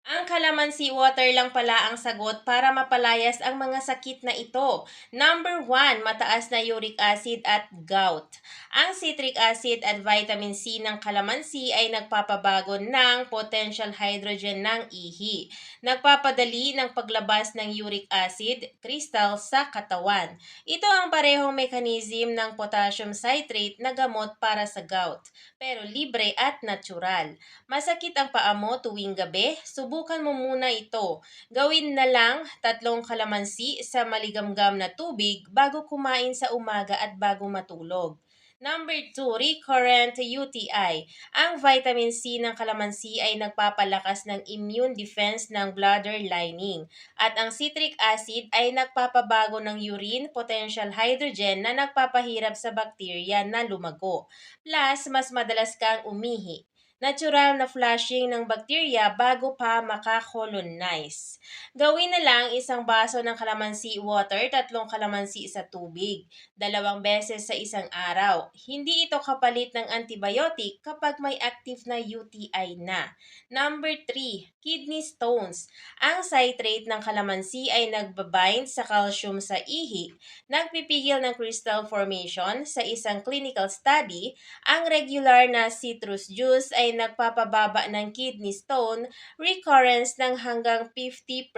Ang calamansi water lang pala ang sagot para mapalayas ang mga sakit na ito. Number 1, mataas na uric acid at gout. Ang citric acid at vitamin C ng calamansi ay nagpapabago ng potential hydrogen ng ihi. Nagpapadali ng paglabas ng uric acid crystal sa katawan. Ito ang parehong mechanism ng potassium citrate na gamot para sa gout, pero libre at natural. Masakit ang paa mo tuwing gabi? Subukan mo muna ito. Gawin na lang 3 kalamansi sa maligamgam na tubig bago kumain sa umaga at bago matulog. Number 2, recurrent UTI. Ang vitamin C ng kalamansi ay nagpapalakas ng immune defense ng bladder lining. At ang citric acid ay nagpapabago ng urine potential hydrogen na nagpapahirap sa bakterya na lumago. Plus, mas madalas kang umihi. Natural na flushing ng bakterya bago pa makakolonize. Gawin na lang 1 baso ng kalamansi water, 3 kalamansi sa tubig, 2 beses sa isang araw. Hindi ito kapalit ng antibiotic kapag may active na UTI na. Number 3, kidney stones. Ang citrate ng kalamansi ay nagbabind sa calcium sa ihi, nagpipigil ng crystal formation. Sa isang clinical study, ang regular na citrus juice ay nagpapababa ng kidney stone recurrence ng hanggang 50%,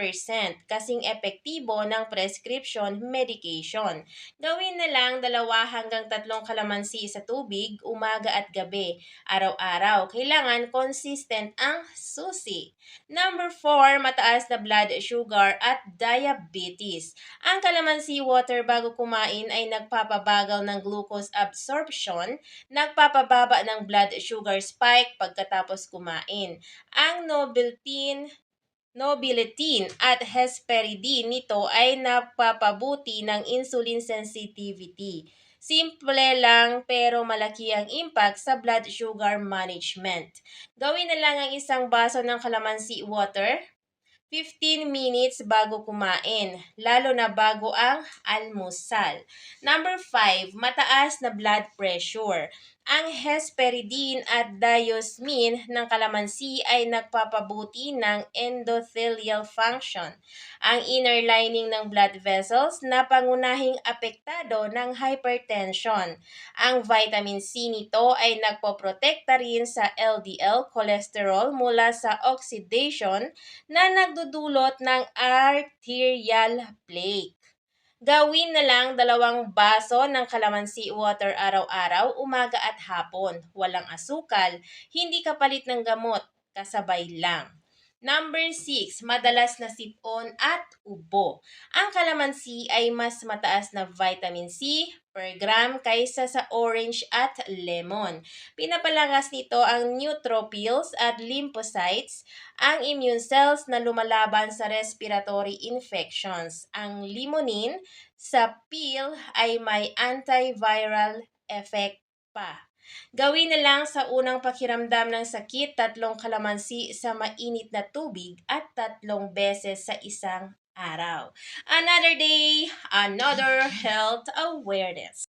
kasing epektibo ng prescription medication. Gawin na lang 2 hanggang 3 kalamansi sa tubig, umaga at gabi, araw-araw. Kailangan consistent ang susi. Number 4, mataas na blood sugar at diabetes. Ang kalamansi water bago kumain ay nagpapabagal ng glucose absorption, nagpapababa ng blood sugar spike pagkatapos kumain. Ang nobiletin at hesperidine nito ay napapabuti ng insulin sensitivity. Simple lang pero malaki ang impact sa blood sugar management. Gawin na lang ang 1 baso ng kalamansi water 15 minutes bago kumain, lalo na bago ang almusal. Number 5, mataas na blood pressure. Ang hesperidine at diosmin ng kalamansi ay nagpapabuti ng endothelial function, ang inner lining ng blood vessels na pangunahing apektado ng hypertension. Ang vitamin C nito ay nagpoprotekta rin sa LDL cholesterol mula sa oxidation na nagdudulot ng arterial plaque. Gawin na lang 2 baso ng kalamansi water araw-araw, umaga at hapon. Walang asukal, hindi kapalit ng gamot, kasabay lang. Number 6, madalas na sipon at ubo. Ang kalamansi ay mas mataas na vitamin C per gram kaysa sa orange at lemon. Pinapalakas nito ang neutrophils at lymphocytes, ang immune cells na lumalaban sa respiratory infections. Ang limonene sa pill ay may antiviral effect pa. Gawin na lang sa unang pakiramdam ng sakit 3 kalamansi sa mainit na tubig at 3 beses sa isang araw. Another day, another health awareness.